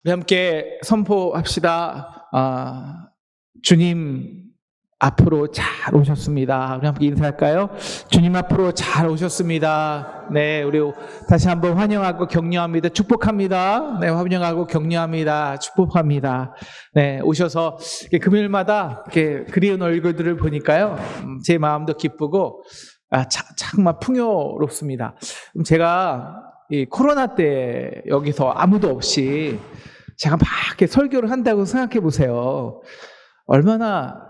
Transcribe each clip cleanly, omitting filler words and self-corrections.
우리 함께 선포합시다. 주님 앞으로 잘 오셨습니다. 우리 함께 인사할까요? 주님 앞으로 잘 오셨습니다. 네, 우리 다시 한번 환영하고 격려합니다. 축복합니다. 네, 환영하고 격려합니다. 축복합니다. 네, 오셔서 금요일마다 이렇게 그리운 얼굴들을 보니까요, 제 마음도 기쁘고 정말 풍요롭습니다. 제가 이 코로나 때 여기서 아무도 없이 제가 막 이렇게 설교를 한다고 생각해 보세요. 얼마나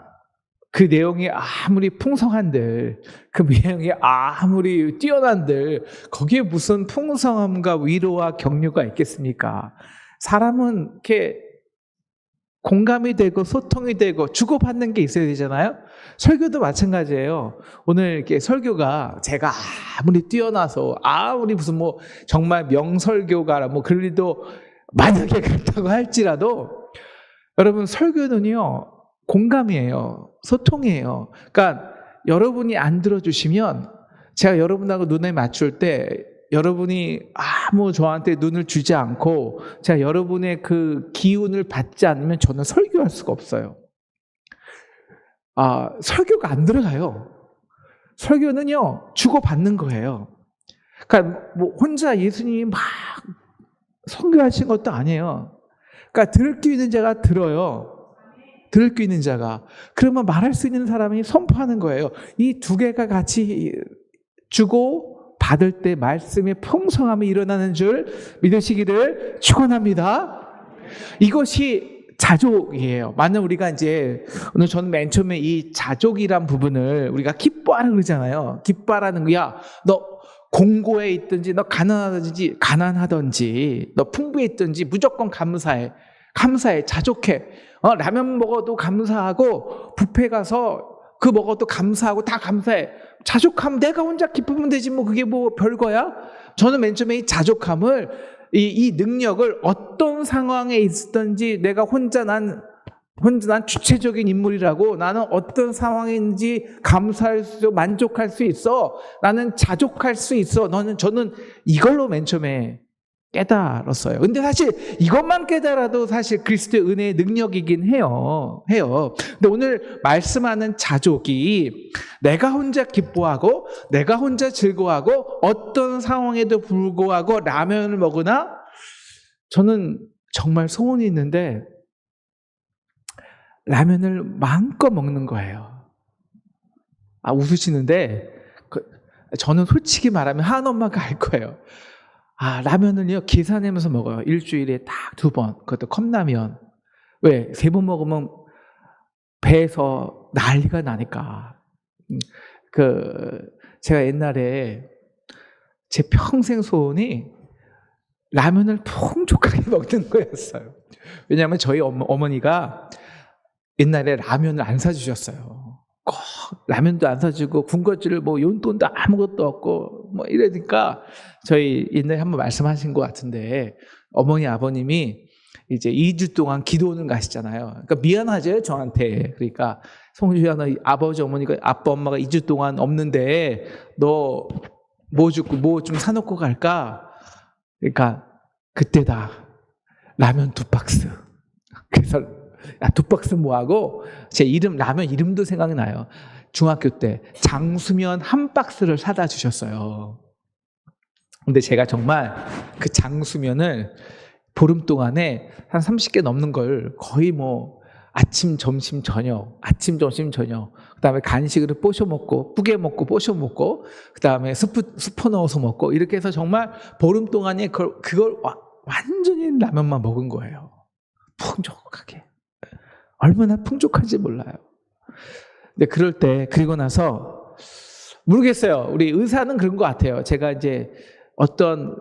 그 내용이 아무리 풍성한들, 그 내용이 아무리 뛰어난들, 거기에 무슨 풍성함과 위로와 격려가 있겠습니까? 사람은 이렇게 공감이 되고 소통이 되고 주고받는 게 있어야 되잖아요. 설교도 마찬가지예요. 오늘 이렇게 설교가 제가 아무리 뛰어나서 아무리 무슨 뭐 정말 명설교가라 뭐 그래도 만약에 그렇다고 할지라도 여러분 설교는요 공감이에요. 소통이에요. 그러니까 여러분이 안 들어주시면 제가 여러분하고 눈에 맞출 때 여러분이 아무 저한테 눈을 주지 않고 제가 여러분의 그 기운을 받지 않으면 저는 설교할 수가 없어요. 설교가 안 들어가요. 설교는요 주고받는 거예요. 그러니까 뭐 혼자 예수님이 막 선교하신 것도 아니에요. 그러니까 들을 귀 있는 자가 들어요. 들을 귀 있는 자가. 그러면 말할 수 있는 사람이 선포하는 거예요. 이 두 개가 같이 주고 받을 때 말씀의 풍성함이 일어나는 줄 믿으시기를 축원합니다. 이것이 자족이에요. 만약 우리가 이제 오늘 저는 맨 처음에 이 자족이란 부분을 우리가 기뻐하라 그러잖아요. 기뻐하라는 거야. 너 공고에 있든지 너 가난하든지 너 풍부에 있든지 무조건 감사해. 감사해. 자족해. 라면 먹어도 감사하고 뷔페 가서 그 먹어도 감사하고 다 감사해. 자족하면 내가 혼자 기쁘면 되지 뭐 그게 뭐 별거야? 저는 맨 처음에 이 자족함을 이 능력을 어떤 상황에 있든지 내가 혼자 난 주체적인 인물이라고 나는 어떤 상황인지 감사할 수 있어 만족할 수 있어 나는 자족할 수 있어 저는 이걸로 맨 처음에 깨달았어요. 근데 사실 이것만 깨달아도 사실 그리스도의 은혜의 능력이긴 해요. 근데 오늘 말씀하는 자족이 내가 혼자 기뻐하고 내가 혼자 즐거워하고 어떤 상황에도 불구하고 라면을 먹으나 저는 정말 소원이 있는데 라면을 마음껏 먹는 거예요. 웃으시는데 저는 솔직히 말하면 한 엄마가 알 거예요. 라면을요 계산하면서 먹어요. 일주일에 딱 2번. 그것도 컵라면. 왜? 3번 먹으면 배에서 난리가 나니까. 제가 옛날에 제 평생 소원이 라면을 풍족하게 먹는 거였어요. 왜냐하면 저희 어머니가 옛날에 라면을 안 사주셨어요. 꼭 라면도 안 사주고 군것질을 뭐 용돈도 아무것도 없고 뭐 이러니까 저희 옛날에 한번 말씀하신 것 같은데 어머니 아버님이 이제 2주 동안 기도원을 가시잖아요. 그러니까 미안하죠 저한테. 그러니까 송주야 너 아버지 어머니가 아빠 엄마가 2주 동안 없는데 너 뭐 주고 뭐 좀 사놓고 갈까? 그러니까 그때다 라면 2박스. 그래서 2박스 뭐하고 제 이름 라면 이름도 생각이 나요. 중학교 때 장수면 1박스를 사다 주셨어요. 근데 제가 정말 그 장수면을 보름 동안에 한 30개 넘는 걸 거의 뭐 아침 점심 저녁 그다음에 간식으로 뽀셔 먹고 뿌개 먹고 뽀셔 먹고 그다음에 스프 넣어서 먹고 이렇게 해서 정말 보름 동안에 그걸 완전히 라면만 먹은 거예요. 풍족하게. 얼마나 풍족한지 몰라요. 근데 그럴 때 그리고 나서 모르겠어요. 우리 의사는 그런 것 같아요. 제가 이제 어떤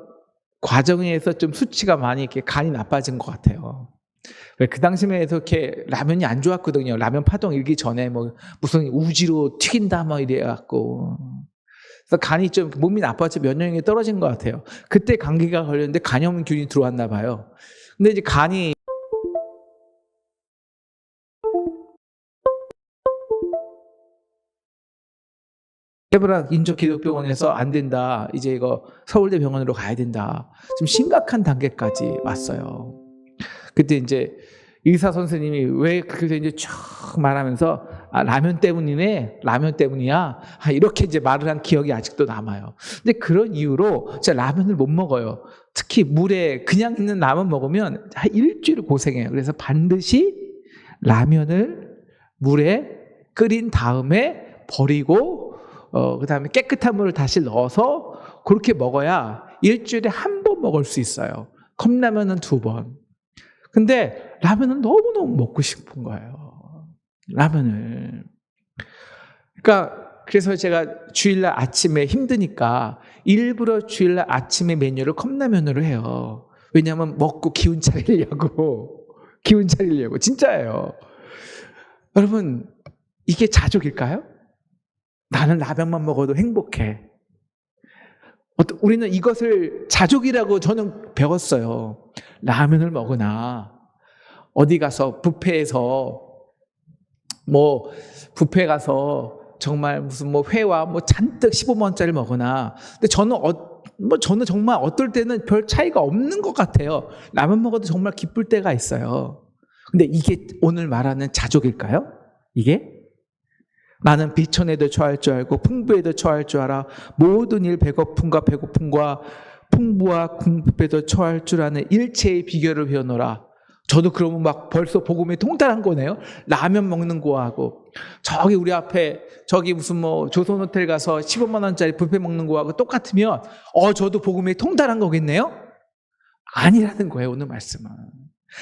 과정에서 좀 수치가 많이 이렇게 간이 나빠진 것 같아요. 그 당시에 이렇게 라면이 안 좋았거든요. 라면 파동 일기 전에 뭐 무슨 우지로 튀긴다 뭐 이래갖고. 그래서 간이 좀 몸이 나빠져 면역력이 떨어진 것 같아요. 그때 감기가 걸렸는데 간염균이 들어왔나 봐요. 근데 이제 간이 해브라 인적기독병원에서 안 된다. 이제 이거 서울대 병원으로 가야 된다. 좀 심각한 단계까지 왔어요. 그때 이제 의사 선생님이 왜 그렇게 이제 쭉 말하면서 라면 때문이네, 라면 때문이야. 이렇게 이제 말을 한 기억이 아직도 남아요. 근데 그런 이유로 제가 라면을 못 먹어요. 특히 물에 그냥 있는 라면 먹으면 한 일주일 고생해요. 그래서 반드시 라면을 물에 끓인 다음에 버리고 그다음에 깨끗한 물을 다시 넣어서 그렇게 먹어야 일주일에 한 번 먹을 수 있어요. 컵라면은 2번. 근데 라면은 너무너무 먹고 싶은 거예요. 라면을. 그러니까 그래서 제가 주일날 아침에 힘드니까 일부러 주일날 아침에 메뉴를 컵라면으로 해요. 왜냐하면 먹고 기운 차리려고. 기운 차리려고. 진짜예요. 여러분, 이게 자족일까요? 나는 라면만 먹어도 행복해. 우리는 이것을 자족이라고 저는 배웠어요. 라면을 먹으나 어디 가서 뷔페에서 뷔페 가서 정말 무슨 회와 잔뜩 15만 원짜리 먹으나 근데 저는 정말 어떨 때는 별 차이가 없는 것 같아요. 라면 먹어도 정말 기쁠 때가 있어요. 근데 이게 오늘 말하는 자족일까요? 이게? 나는 비천에도 처할 줄 알고 풍부에도 처할 줄 알아. 모든 일 배고픔과 배고픔과 풍부와 궁핍에도 처할 줄 아는 일체의 비결을 배워노라. 저도 그러면 벌써 복음이 통달한 거네요. 라면 먹는 거하고 저기 우리 앞에 저기 무슨 조선호텔 가서 15만 원짜리 뷔페 먹는 거하고 똑같으면 저도 복음이 통달한 거겠네요. 아니라는 거예요, 오늘 말씀은.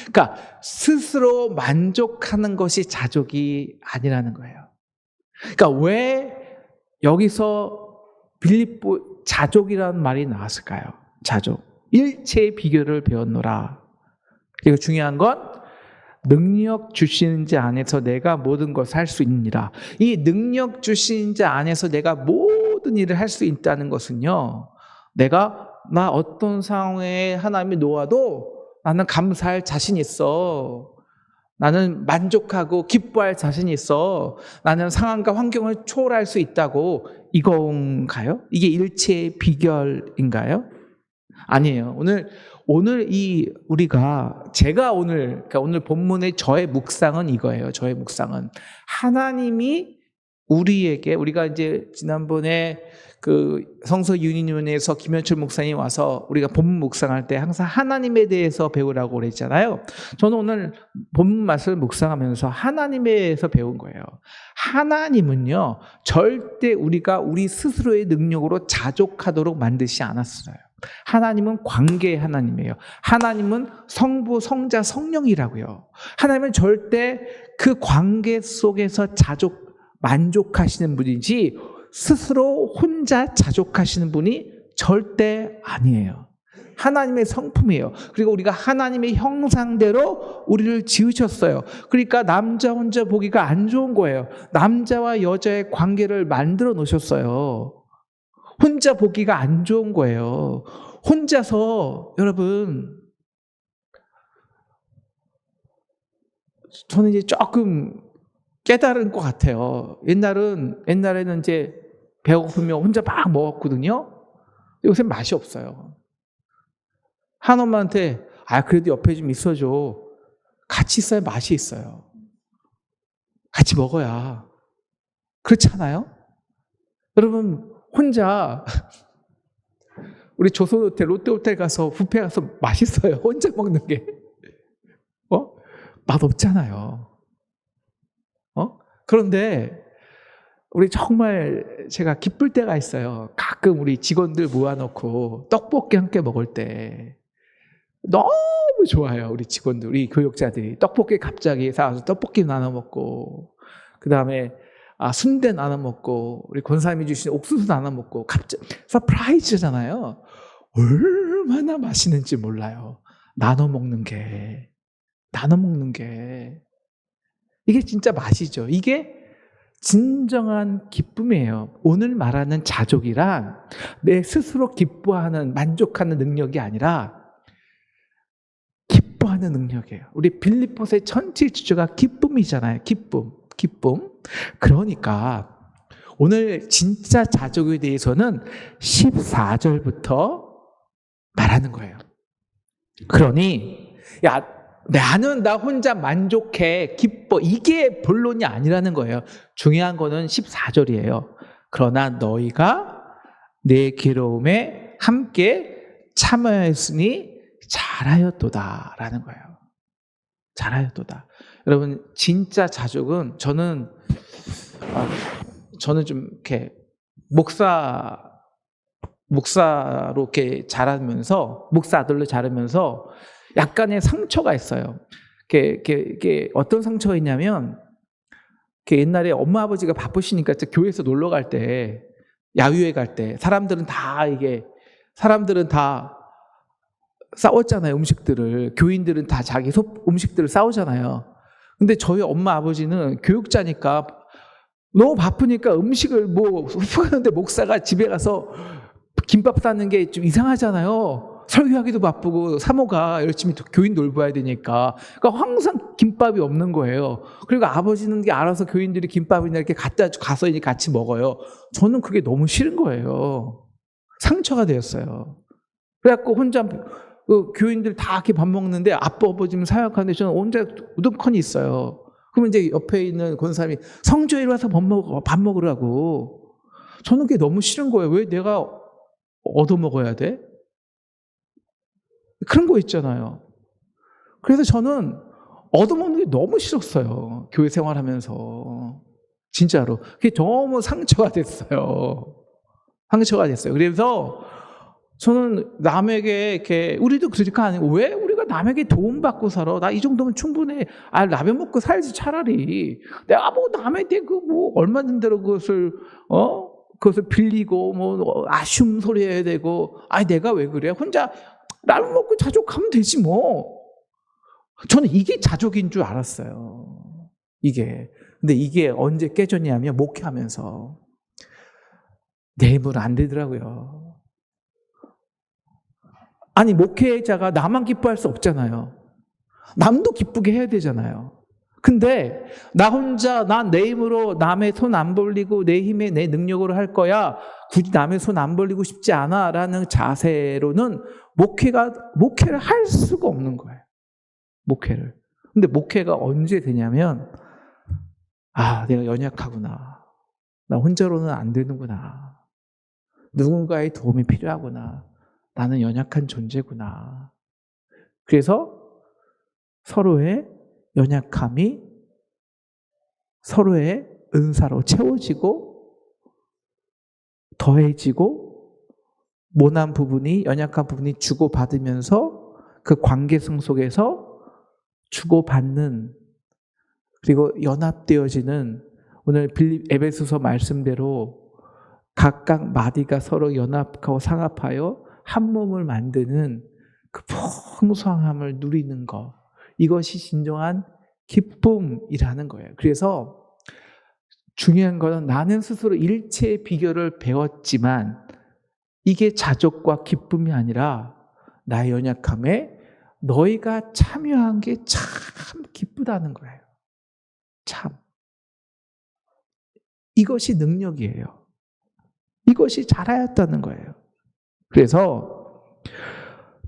그러니까 스스로 만족하는 것이 자족이 아니라는 거예요. 그러니까 왜 여기서 빌립보 자족이라는 말이 나왔을까요? 자족. 일체의 비결을 배웠노라. 그리고 중요한 건 능력 주시는 자 안에서 내가 모든 것을 할 수 있느니라. 이 능력 주시는 자 안에서 내가 모든 일을 할 수 있다는 것은요. 나 어떤 상황에 하나님이 놓아도 나는 감사할 자신 있어. 나는 만족하고 기뻐할 자신이 있어. 나는 상황과 환경을 초월할 수 있다고 이건가요? 이게 일체의 비결인가요? 아니에요. 오늘 제가 그러니까 오늘 본문의 저의 묵상은 이거예요. 저의 묵상은 하나님이 우리가 이제 지난번에 그 성서 유니온에서 김현철 목사님 와서 우리가 본문 묵상할 때 항상 하나님에 대해서 배우라고 그랬잖아요. 저는 오늘 본문 말씀을 묵상하면서 하나님에 대해서 배운 거예요. 하나님은요, 절대 우리 스스로의 능력으로 자족하도록 만드시지 않았어요. 하나님은 관계의 하나님이에요. 하나님은 성부, 성자, 성령이라고요. 하나님은 절대 그 관계 속에서 만족하시는 분이지 스스로 혼자 자족하시는 분이 절대 아니에요. 하나님의 성품이에요. 그리고 우리가 하나님의 형상대로 우리를 지으셨어요. 그러니까 남자 혼자 보기가 안 좋은 거예요. 남자와 여자의 관계를 만들어 놓으셨어요. 혼자 보기가 안 좋은 거예요. 혼자서 여러분, 저는 이제 조금 깨달은 것 같아요. 옛날에는 이제 배고프면 혼자 막 먹었거든요. 요새 맛이 없어요. 한 엄마한테 그래도 옆에 좀 있어줘. 같이 있어야 맛이 있어요. 같이 먹어야. 그렇지 않아요? 여러분, 혼자 우리 조선호텔, 롯데호텔 가서 뷔페 가서 맛있어요. 혼자 먹는 게. 맛없잖아요. 그런데 우리 정말 제가 기쁠 때가 있어요. 가끔 우리 직원들 모아놓고 떡볶이 함께 먹을 때 너무 좋아요. 우리 직원들, 우리 교육자들이 떡볶이 갑자기 사와서 떡볶이 나눠 먹고, 그 다음에 순대 나눠 먹고, 우리 권사님이 주신 옥수수 나눠 먹고, 갑자기 서프라이즈잖아요. 얼마나 맛있는지 몰라요. 나눠 먹는 게 이게 진짜 맛이죠. 이게 진정한 기쁨이에요. 오늘 말하는 자족이란 내 스스로 기뻐하는, 만족하는 능력이 아니라 기뻐하는 능력이에요. 우리 빌립보서의 전체 주제가 기쁨이잖아요. 기쁨. 그러니까 오늘 진짜 자족에 대해서는 14절부터 말하는 거예요. 그러니 나는 나 혼자 만족해, 기뻐. 이게 본론이 아니라는 거예요. 중요한 거는 14절이에요. 그러나 너희가 내 괴로움에 함께 참여했으니 잘하였도다라는 거예요. 잘하였도다. 여러분, 진짜 자족은 저는 좀 이렇게 목사로 이렇게 자라면서, 목사 아들로 자라면서 약간의 상처가 있어요. 이게 어떤 상처가 있냐면, 옛날에 엄마 아버지가 바쁘시니까 교회에서 놀러 갈 때, 야유회 갈 때, 사람들은 다 싸웠잖아요, 음식들을. 교인들은 다 자기 음식들을 싸우잖아요. 근데 저희 엄마 아버지는 교육자니까 너무 바쁘니까 음식을 후하는데 목사가 집에 가서 김밥 싸는 게 좀 이상하잖아요. 설교하기도 바쁘고 사모가 열심히 교인 돌봐야 되니까. 그러니까 항상 김밥이 없는 거예요. 그리고 아버지는 알아서 교인들이 김밥이나 이렇게 가서 이제 같이 먹어요. 저는 그게 너무 싫은 거예요. 상처가 되었어요. 그래갖고 혼자 교인들 다 이렇게 밥 먹는데 아빠 아버지는 사역하는데 저는 혼자 우두커니 있어요. 그러면 이제 옆에 있는 권사님이 성주에 와서 밥 먹으라고. 저는 그게 너무 싫은 거예요. 왜 내가 얻어먹어야 돼? 그런 거 있잖아요. 그래서 저는 얻어먹는 게 너무 싫었어요. 교회 생활하면서. 진짜로. 그게 너무 상처가 됐어요. 그래서 저는 남에게 이렇게, 우리도 그러니까 아니고, 왜 우리가 남에게 도움받고 살아? 나 이 정도면 충분해. 라면 먹고 살지, 차라리. 내가 남에게 얼마 든 대로 그것을 빌리고, 아쉬움 소리 해야 되고, 내가 왜 그래? 혼자 라면 먹고 자족하면 되지, 뭐. 저는 이게 자족인 줄 알았어요. 근데 이게 언제 깨졌냐면, 목회하면서. 내 힘으로 안 되더라고요. 목회자가 나만 기뻐할 수 없잖아요. 남도 기쁘게 해야 되잖아요. 근데 난 내 힘으로 남의 손 안 벌리고 내 힘에 내 능력으로 할 거야. 굳이 남의 손 안 벌리고 싶지 않아 라는 자세로는 목회를 할 수가 없는 거예요. 목회를. 근데 목회가 언제 되냐면, 내가 연약하구나. 나 혼자로는 안 되는구나. 누군가의 도움이 필요하구나. 나는 연약한 존재구나. 그래서 서로의 연약함이 서로의 은사로 채워지고 더해지고 모난 부분이, 연약한 부분이 주고받으면서 그 관계성 속에서 주고받는, 그리고 연합되어지는, 오늘 에베소서 말씀대로 각각 마디가 서로 연합하고 상합하여 한 몸을 만드는 그 풍성함을 누리는 것, 이것이 진정한 기쁨이라는 거예요. 그래서 중요한 거는, 나는 스스로 일체의 비결을 배웠지만 이게 자족과 기쁨이 아니라 나의 연약함에 너희가 참여한 게 참 기쁘다는 거예요. 참. 이것이 능력이에요. 이것이 잘하였다는 거예요. 그래서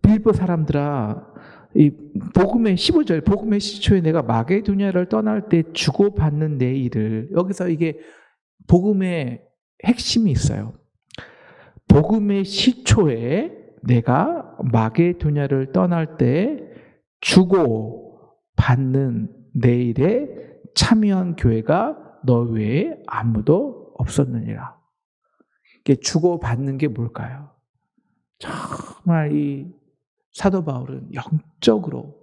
빌립보 사람들아, 이 복음의 15절, 복음의 시초에 내가 마게도냐를 떠날 때 주고받는 내 일을, 여기서 이게 복음의 핵심이 있어요. 복음의 시초에 내가 마게도냐를 떠날 때 주고받는 내 일에 참여한 교회가 너 외에 아무도 없었느니라. 이게 주고받는 게 뭘까요? 정말 이 사도 바울은 영적으로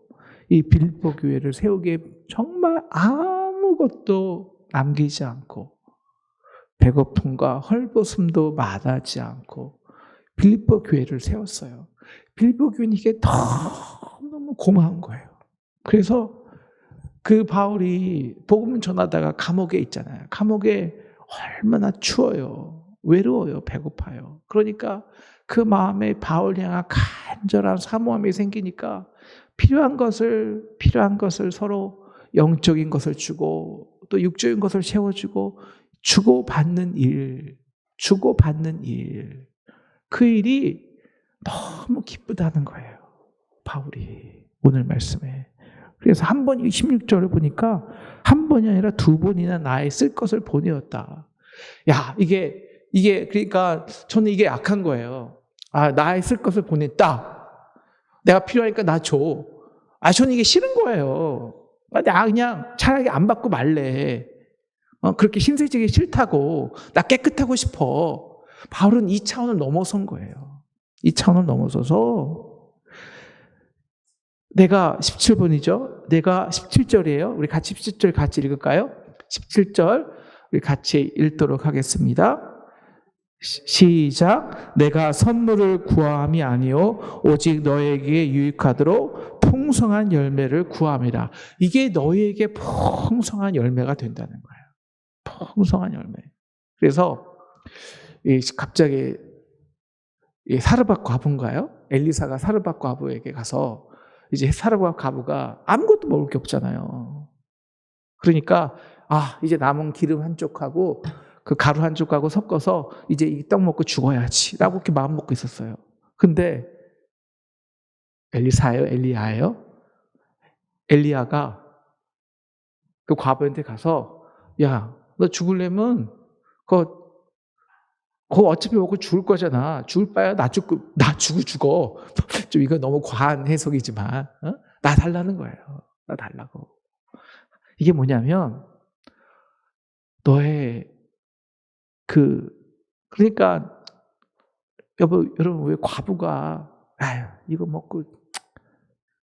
이 빌립보 교회를 세우기에 정말 아무것도 남기지 않고, 배고픔과 헐벗음도 마다하지 않고 빌립보 교회를 세웠어요. 빌립보 교회는 이게 너무 고마운 거예요. 그래서 그 바울이 복음 전하다가 감옥에 있잖아요. 감옥에 얼마나 추워요. 외로워요. 배고파요. 그러니까 그 마음에 바울 향한 간절한 사모함이 생기니까 필요한 것을 서로, 영적인 것을 주고 또 육적인 것을 채워주고 주고받는 일, 그 일이 너무 기쁘다는 거예요. 바울이 오늘 말씀에. 그래서 한 번, 16절을 보니까 한 번이 아니라 두 번이나 나의 쓸 것을 보내었다. 야, 이게 그러니까 저는 이게 약한 거예요. 아, 나의 쓸 것을 보냈다. 내가 필요하니까 나 줘. 아, 저는 이게 싫은 거예요. 나 그냥 차라리 안 받고 말래. 그렇게 신세지기 싫다고. 나 깨끗하고 싶어. 바울은 이 차원을 넘어선 거예요. 이 차원을 넘어서서 내가 17번이죠. 내가 17절이에요. 우리 같이 17절 같이 읽을까요? 17절 우리 같이 읽도록 하겠습니다. 시작. 내가 선물을 구함이 아니요 오직 너에게 유익하도록 풍성한 열매를 구함이라. 이게 너희에게 풍성한 열매가 된다는 거예요. 풍성한 열매. 그래서 갑자기 사르밧 과부인가요? 엘리사가 사르밧 과부에게 가서 이제 사르밧 과부가 아무것도 먹을 게 없잖아요. 그러니까 이제 남은 기름 한 쪽하고 그 가루 한 쪽하고 섞어서 이제 이 떡 먹고 죽어야지 라고 이렇게 마음 먹고 있었어요. 근데 엘리사예요? 엘리야예요? 엘리야가 그 과부한테 가서 야, 너 죽으려면 그거 어차피 먹고 죽을 거잖아. 죽을 바야 나 죽고 죽어. 좀 이거 너무 과한 해석이지만 나 달라는 거예요. 나 달라고. 이게 뭐냐면 너의 그러니까 여러분 왜 과부가 이거 먹고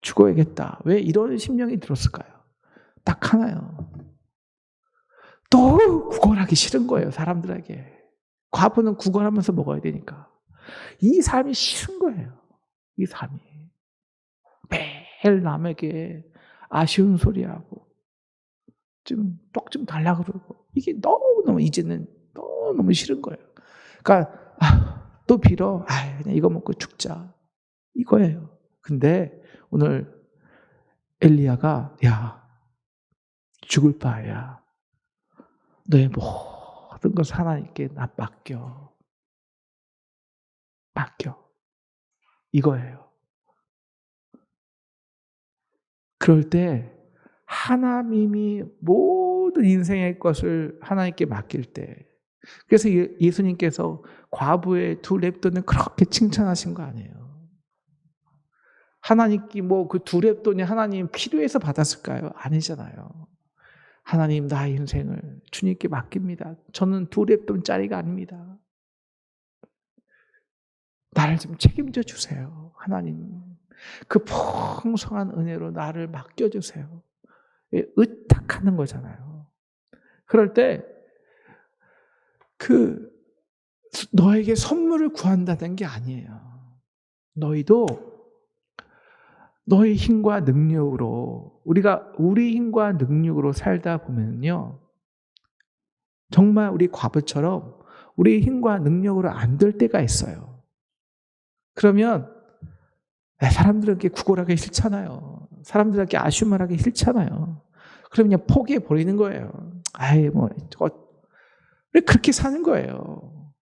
죽어야겠다. 왜 이런 심령이 들었을까요? 딱 하나요. 또 구걸하기 싫은 거예요. 사람들에게. 과부는 구걸하면서 먹어야 되니까. 이 삶이 싫은 거예요. 이 삶이. 매일 남에게 아쉬운 소리하고 떡 좀 달라 그러고 이게 너무너무 이제는 너무 싫은 거예요. 그러니까 또 빌어. 그냥 이거 먹고 죽자. 이거예요. 근데 오늘 엘리야가 야 죽을 바야. 너의 모든 것을 하나님께 나 맡겨. 이거예요. 그럴 때 하나님이 모든 인생의 것을 하나님께 맡길 때 그래서 예수님께서 과부의 두 렙돈을 그렇게 칭찬하신 거 아니에요. 하나님께 그 두 렙돈이 하나님 필요해서 받았을까요? 아니잖아요. 하나님 나의 인생을 주님께 맡깁니다. 저는 두 렙돈짜리가 아닙니다. 나를 좀 책임져 주세요. 하나님. 그 풍성한 은혜로 나를 맡겨주세요. 의탁하는 거잖아요. 그럴 때 너에게 선물을 구한다는 게 아니에요. 너희도 너의 힘과 능력으로 우리 힘과 능력으로 살다 보면요. 정말 우리 과부처럼 우리 힘과 능력으로 안 될 때가 있어요. 그러면 사람들에게 구걸하기 싫잖아요. 사람들에게 아쉬움을 하기 싫잖아요. 그럼 그냥 포기해 버리는 거예요. 왜 그렇게 사는 거예요?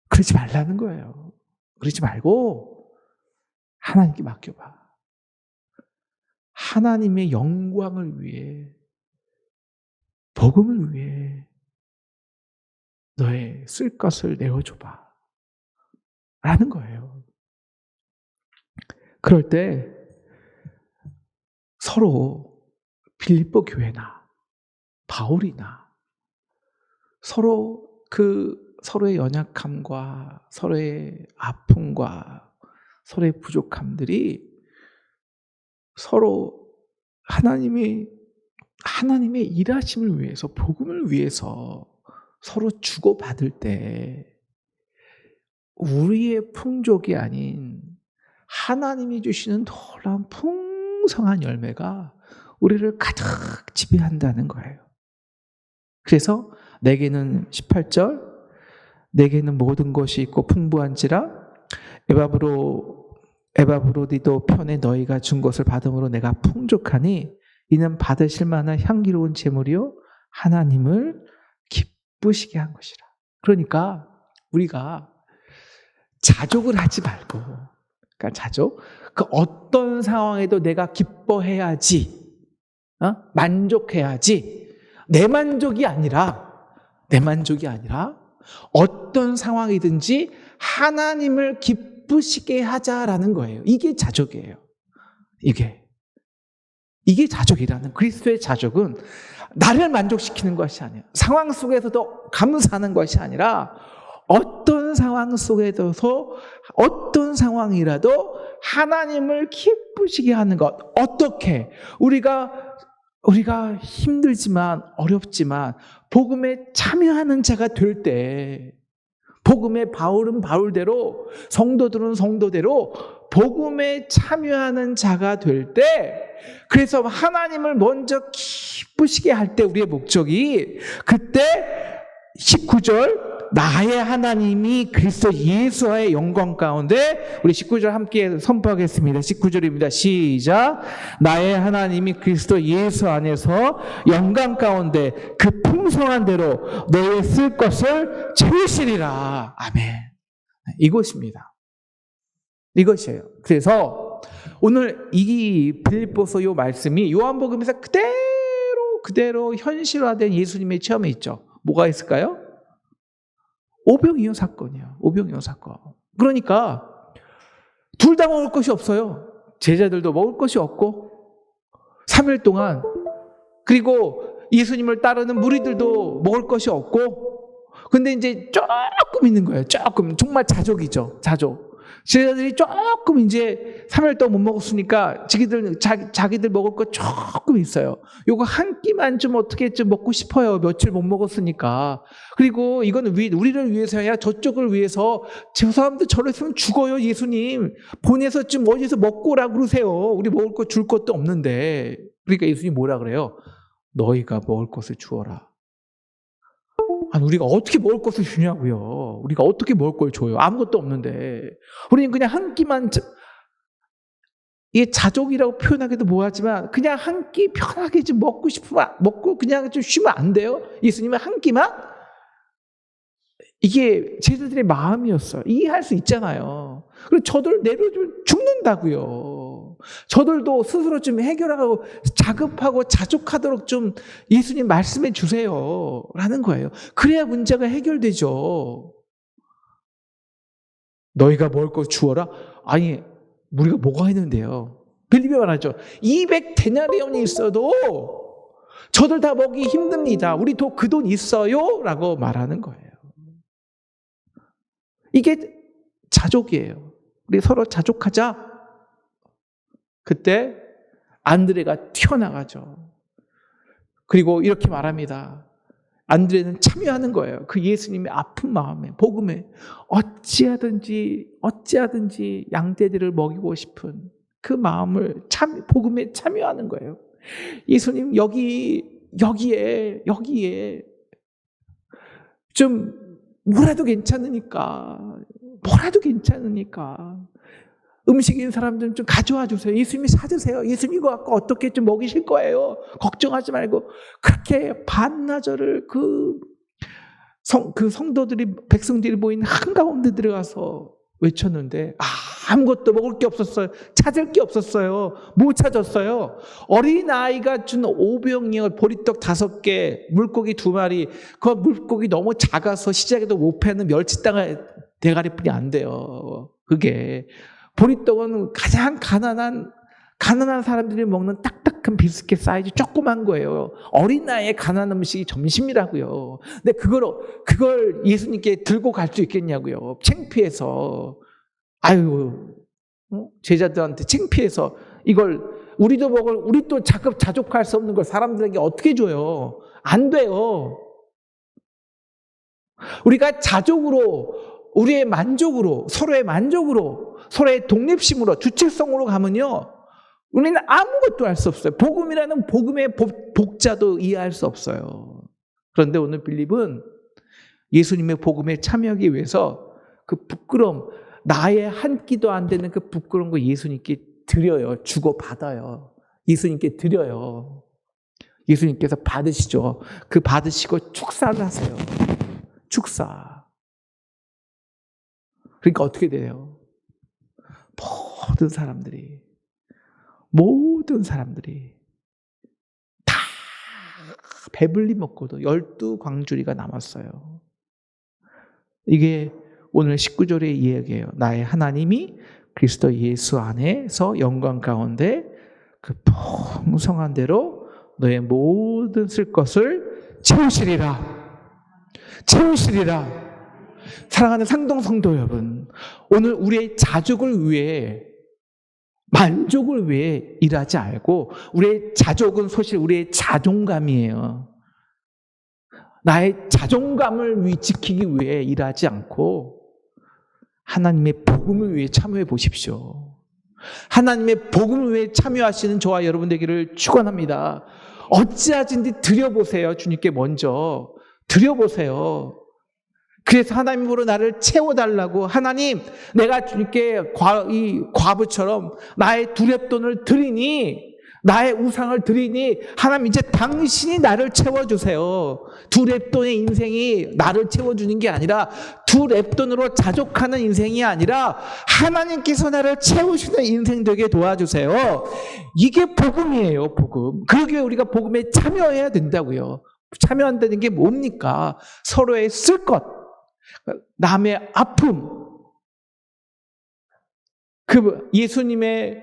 그러지 말라는 거예요. 그러지 말고 하나님께 맡겨봐. 하나님의 영광을 위해, 복음을 위해 너의 쓸 것을 내어줘봐. 라는 거예요. 그럴 때 서로 빌립보 교회나 바울이나 서로의 연약함과 서로의 아픔과 서로의 부족함들이 서로 하나님의 일하심을 위해서 복음을 위해서 서로 주고받을 때 우리의 풍족이 아닌 하나님이 주시는 놀라운 풍성한 열매가 우리를 가득 지배한다는 거예요. 그래서 내게는 18절 내게는 모든 것이 있고 풍부한지라 에바브로디도 편에 너희가 준 것을 받음으로 내가 풍족하니 이는 받으실 만한 향기로운 제물이요 하나님을 기쁘시게 한 것이라. 그러니까 우리가 자족을 하지 말고, 그러니까 그 어떤 상황에도 내가 기뻐해야지, 만족해야지. 내 만족이 아니라 어떤 상황이든지 하나님을 기쁘시게 하자라는 거예요. 이게 자족이에요. 이게 자족이라는, 그리스도의 자족은 나를 만족시키는 것이 아니에요. 상황 속에서도 감사하는 것이 아니라 어떤 상황 속에서 어떤 상황이라도 하나님을 기쁘시게 하는 것. 어떻게? 우리가 힘들지만 어렵지만 복음에 참여하는 자가 될 때, 복음의 바울은 바울대로, 성도들은 성도대로 복음에 참여하는 자가 될 때, 그래서 하나님을 먼저 기쁘시게 할 때 우리의 목적이, 그때 19절, 나의 하나님이 그리스도 예수와의 영광 가운데, 우리 19절 함께 선포하겠습니다. 19절입니다. 시작. 나의 하나님이 그리스도 예수 안에서 영광 가운데 그 풍성한 대로 너의 쓸 것을 채우시리라. 아멘. 이것입니다. 이것이에요. 그래서 오늘 이 빌립보서 요 말씀이 요한복음에서 그대로 현실화된 예수님의 체험이 있죠. 뭐가 있을까요? 오병이어 사건이에요. 오병이어 사건. 그러니까 둘 다 먹을 것이 없어요. 제자들도 먹을 것이 없고 3일 동안, 그리고 예수님을 따르는 무리들도 먹을 것이 없고, 근데 이제 조금 있는 거예요. 조금. 정말 자족이죠. 자족. 제자들이 조금 이제 3일 동안 못 먹었으니까 자기들 먹을 거 조금 있어요. 요거 한 끼만 좀 어떻게 좀 먹고 싶어요. 며칠 못 먹었으니까. 그리고 이거는 우리를 위해서야, 저쪽을 위해서. 저 사람들 저랬으면 죽어요. 예수님 보내서 좀 어디서 먹고 오라 그러세요. 우리 먹을 거 줄 것도 없는데. 그러니까 예수님 뭐라 그래요? 너희가 먹을 것을 주어라. 아니, 우리가 어떻게 먹을 것을 주냐고요. 우리가 어떻게 먹을 걸 줘요. 아무것도 없는데. 우리는 그냥 한 끼만, 이게 자족이라고 표현하기도 뭐하지만 그냥 한 끼 편하게 좀 먹고 싶으면 먹고 그냥 좀 쉬면 안 돼요? 예수님은 한 끼만? 이게 제자들의 마음이었어요. 이해할 수 있잖아요. 그리고 저들 내려주면 죽는다고요. 저들도 스스로 좀 해결하고 자급하고 자족하도록 좀 예수님 말씀해 주세요 라는 거예요. 그래야 문제가 해결되죠. 너희가 먹을 것 주어라? 아니, 우리가 뭐가 있는데요? 빌립이 말하죠. 200데나리온이 있어도 저들 다 먹기 힘듭니다. 우리 그 돈 있어요? 라고 말하는 거예요. 이게 자족이에요. 우리 서로 자족하자. 그때 안드레가 튀어나가죠. 그리고 이렇게 말합니다. 안드레는 참여하는 거예요. 그 예수님의 아픈 마음에, 복음에 어찌하든지 양떼들을 먹이고 싶은 그 마음을 복음에 참여하는 거예요. 예수님 여기에 좀 뭐라도 괜찮으니까 음식인 사람들은 좀 가져와 주세요. 예수님이 사드세요. 예수님 이거 갖고 어떻게 좀 먹이실 거예요. 걱정하지 말고. 그렇게 반나절을 그 성도들이, 백성들이 모인 한가운데 들어가서 외쳤는데 아무것도 먹을 게 없었어요. 찾을 게 없었어요. 뭐 찾았어요? 어린아이가 준 오병이어 보리떡 5개, 물고기 2마리. 그 물고기 너무 작아서 시장에도 못 파는 대가리뿐이 안 돼요. 그게 보리떡은 가장 가난한 사람들이 먹는 딱딱한 비스켓 사이즈 조그만 거예요. 어린아이의 가난한 음식이 점심이라고요. 근데 그걸 예수님께 들고 갈 수 있겠냐고요. 창피해서. 제자들한테 창피해서 이걸 우리 또 자족할 수 없는 걸 사람들에게 어떻게 줘요? 안 돼요. 우리가 자족으로, 우리의 만족으로, 서로의 만족으로, 서로의 독립심으로, 주체성으로 가면요, 우리는 아무것도 할 수 없어요. 복음이라는 복음의 복자도 이해할 수 없어요. 그런데 오늘 빌립은 예수님의 복음에 참여하기 위해서 그 부끄러움, 나의 한 끼도 안 되는 그 부끄러운 거 예수님께 드려요. 주고 받아요. 예수님께 드려요. 예수님께서 받으시죠. 그 받으시고 축사를 하세요. 축사. 그러니까 어떻게 돼요? 모든 사람들이 다 배불리 먹고도 12광주리가 남았어요. 이게 오늘 19절의 이야기예요. 나의 하나님이 그리스도 예수 안에서 영광 가운데 그 풍성한 대로 너의 모든 쓸 것을 채우시리라. 사랑하는 상동 성도 여러분, 오늘 우리의 자족을 위해, 만족을 위해 일하지 않고, 우리의 자족은 사실 우리의 자존감이에요. 나의 자존감을 지키기 위해 일하지 않고 하나님의 복음을 위해 참여해 보십시오. 하나님의 복음을 위해 참여하시는 저와 여러분 되기를 축원합니다. 어찌하든지 드려보세요. 주님께 먼저 드려보세요. 그래서 하나님으로 나를 채워달라고, 하나님 내가 주님께 이 과부처럼 나의 두렙돈을 드리니, 나의 우상을 드리니 하나님 이제 당신이 나를 채워주세요. 두렙돈의 인생이 나를 채워주는 게 아니라, 두렙돈으로 자족하는 인생이 아니라 하나님께서 나를 채우시는 인생 되게 도와주세요. 이게 복음이에요. 복음. 그러기에 우리가 복음에 참여해야 된다고요. 참여한다는 게 뭡니까? 서로의 쓸 것, 남의 아픔, 그 예수님의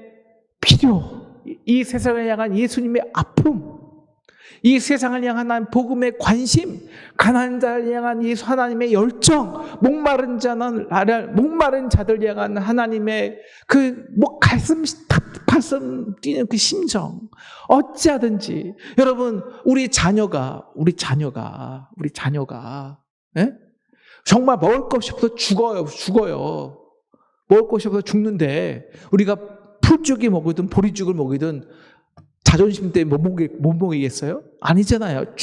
필요, 이 세상을 향한 예수님의 아픔, 이 세상을 향한 복음의 관심, 가난한 자를 향한 예수 하나님의 열정, 목마른 자들 향한 하나님의 그 가슴 뛰는 그 심정, 어찌하든지 여러분, 우리 자녀가 예? 정말 먹을 것이 없어 죽어요. 먹을 것이 없어 죽는데, 우리가 풀죽이 먹이든 보리죽을 먹이든 자존심 때문에 못 먹이겠어요? 아니잖아요.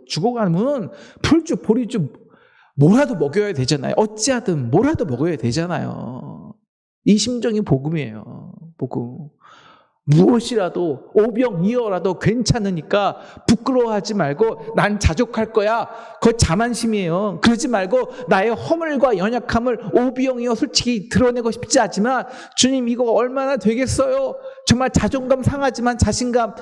죽어가면 풀죽, 보리죽 뭐라도 먹여야 되잖아요. 어찌하든 뭐라도 먹어야 되잖아요. 이 심정이 복음이에요. 복음. 무엇이라도 오병이어라도 괜찮으니까 부끄러워하지 말고, 난 자족할 거야. 그거 자만심이에요. 그러지 말고 나의 허물과 연약함을 오병이어 솔직히 드러내고 싶지 않지만, 주님 이거 얼마나 되겠어요? 정말 자존감 상하지만, 자존감이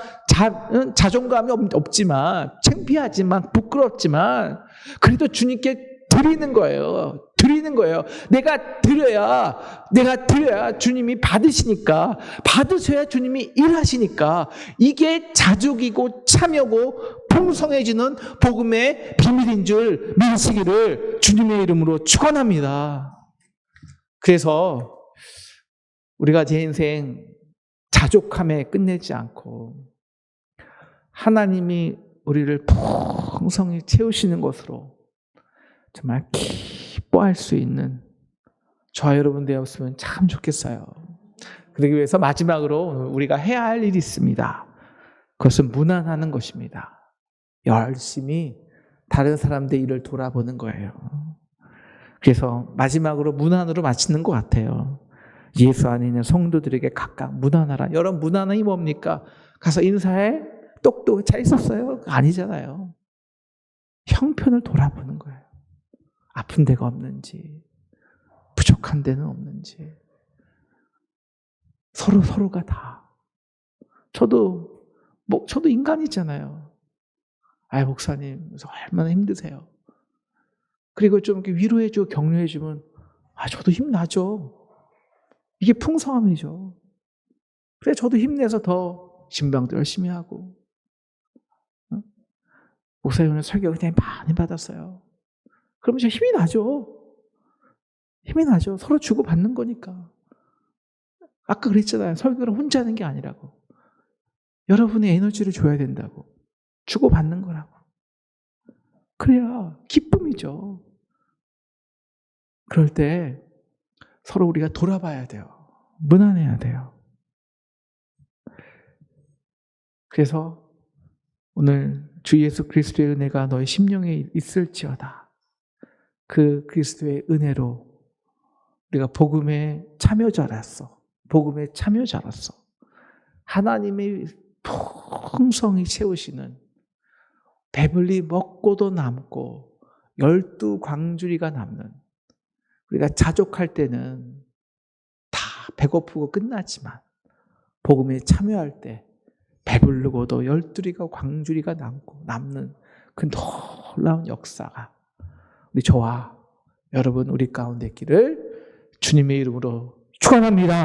없지만, 창피하지만, 부끄럽지만 그래도 주님께 드리는 거예요. 내가 드려야 주님이 받으시니까, 받으셔야 주님이 일하시니까, 이게 자족이고 참여고 풍성해지는 복음의 비밀인 줄 믿으시기를 주님의 이름으로 축원합니다. 그래서 우리가 제 인생 자족함에 끝내지 않고, 하나님이 우리를 풍성히 채우시는 것으로 정말 기뻐할 수 있는 저와 여러분 되었으면 참 좋겠어요. 그러기 위해서 마지막으로 우리가 해야 할 일이 있습니다. 그것은 문안하는 것입니다. 열심히 다른 사람들의 일을 돌아보는 거예요. 그래서 마지막으로 문안으로 마치는 것 같아요. 예수 안에 있는 성도들에게 각각 문안하라. 여러분, 문안이 뭡니까? 가서 인사해? 똑똑 잘 있었어요? 아니잖아요. 형편을 돌아보는 거예요. 아픈 데가 없는지, 부족한 데는 없는지, 서로가 다. 저도 인간이잖아요. 목사님, 얼마나 힘드세요. 그리고 좀 이렇게 위로해주고 격려해주면, 저도 힘나죠. 이게 풍성함이죠. 그래, 저도 힘내서 더 신방도 열심히 하고, 목사님 오늘 설교 그냥 많이 받았어요. 그러면 진짜 힘이 나죠. 서로 주고받는 거니까. 아까 그랬잖아요. 설교를 혼자 하는 게 아니라고. 여러분의 에너지를 줘야 된다고. 주고받는 거라고. 그래야 기쁨이죠. 그럴 때 서로 우리가 돌아봐야 돼요. 문안해야 돼요. 그래서 오늘 주 예수 그리스도의 은혜가 너의 심령에 있을지어다. 그 그리스도의 은혜로 우리가 복음의 참여자로서 하나님의 풍성히 채우시는, 배불리 먹고도 남고 12광주리가 남는, 우리가 자족할 때는 다 배고프고 끝나지만 복음에 참여할 때 배부르고도 열두리가 광주리가 남는 그 놀라운 역사가 우리 저와 여러분 우리 가운데 있기를 주님의 이름으로 축원합니다.